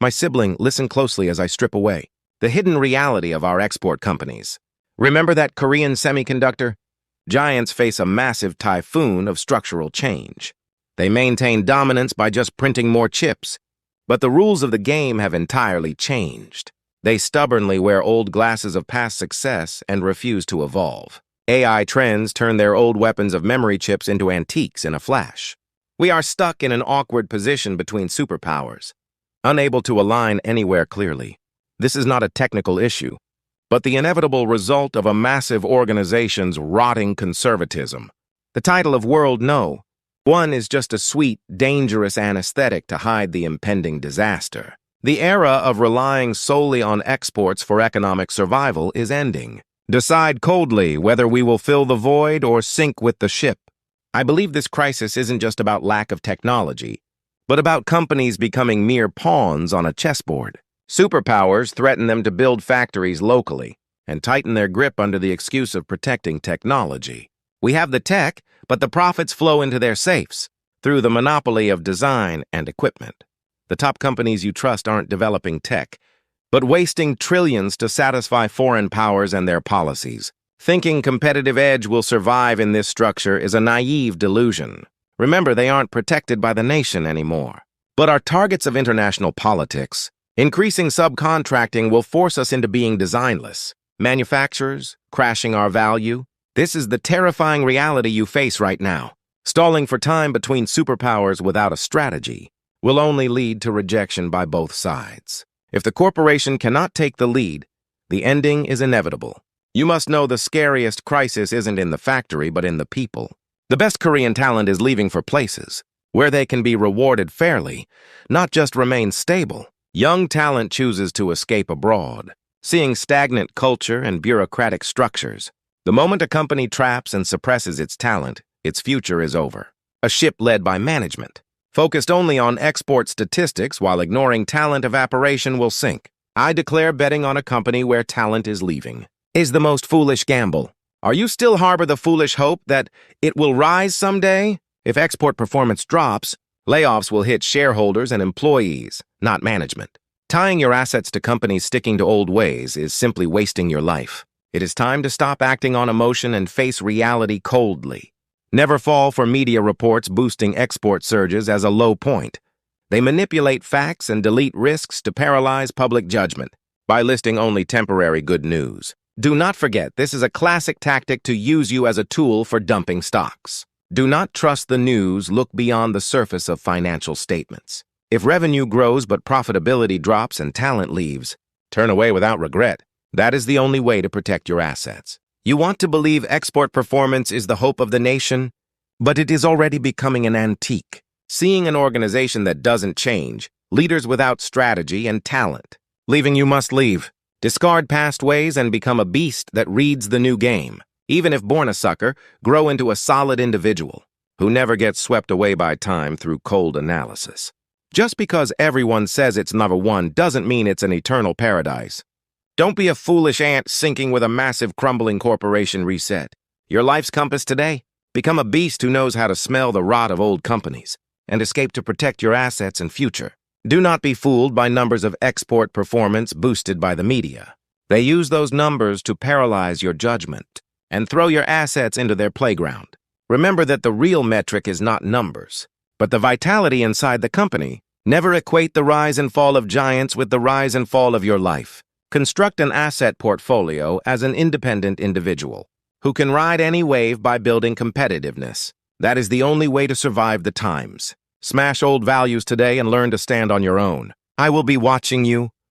My sibling, listen closely as I strip away the hidden reality of our export companies. Remember that Korean Semiconductor? Giants face a massive typhoon of structural change. They maintain dominance by just printing more chips. But the rules of the game have entirely changed. They stubbornly wear old glasses of past success and refuse to evolve. AI trends turn their old weapons of memory chips into antiques in a flash. We are stuck in an awkward position between superpowers, unable to align anywhere clearly. This is not a technical issue, but the inevitable result of a massive organization's rotting conservatism. The title of World No. 1 is just a sweet, dangerous anesthetic to hide the impending disaster. The era of relying solely on exports for economic survival is ending. Decide coldly whether we will fill the void or sink with the ship. I believe this crisis isn't just about lack of technology, but about companies becoming mere pawns on a chessboard. Superpowers threaten them to build factories locally and tighten their grip under the excuse of protecting technology. We have the tech, but the profits flow into their safes through the monopoly of design and equipment. The top companies you trust aren't developing tech, but wasting trillions to satisfy foreign powers and their policies. Thinking competitive edge will survive in this structure is a naive delusion. Remember, they aren't protected by the nation anymore, but are targets of international politics. Increasing subcontracting will force us into being designless. Manufacturers, crashing our value. This is the terrifying reality you face right now. Stalling for time between superpowers without a strategy will only lead to rejection by both sides. If the corporation cannot take the lead, the ending is inevitable. You must know the scariest crisis isn't in the factory, but in the people. The best Korean talent is leaving for places where they can be rewarded fairly, not just remain stable. Young talent chooses to escape abroad, seeing stagnant culture and bureaucratic structures. The moment a company traps and suppresses its talent, its future is over. A ship led by management, focused only on export statistics while ignoring talent evaporation, will sink. I declare betting on a company where talent is leaving is the most foolish gamble. Are you still harbor the foolish hope that it will rise someday? If export performance drops, layoffs will hit shareholders and employees, not management. Tying your assets to companies sticking to old ways is simply wasting your life. It is time to stop acting on emotion and face reality coldly. Never fall for media reports boosting export surges as a low point. They manipulate facts and delete risks to paralyze public judgment by listing only temporary good news. Do not forget, this is a classic tactic to use you as a tool for dumping stocks. Do not trust the news, look beyond the surface of financial statements. If revenue grows but profitability drops and talent leaves, turn away without regret. That is the only way to protect your assets. You want to believe export performance is the hope of the nation, but it is already becoming an antique. Seeing an organization that doesn't change, leaders without strategy and talent. Leaving, you must leave. Discard past ways and become a beast that reads the new game. Even if born a sucker, grow into a solid individual who never gets swept away by time through cold analysis. Just because everyone says it's number one doesn't mean it's an eternal paradise. Don't be a foolish ant sinking with a massive crumbling corporation reset. Your life's compass today? Become a beast who knows how to smell the rot of old companies and escape to protect your assets and future. Do not be fooled by numbers of export performance boosted by the media. They use those numbers to paralyze your judgment and throw your assets into their playground. Remember that the real metric is not numbers, but the vitality inside the company. Never equate the rise and fall of giants with the rise and fall of your life. Construct an asset portfolio as an independent individual who can ride any wave by building competitiveness. That is the only way to survive the times. Smash old values today and learn to stand on your own. I will be watching you,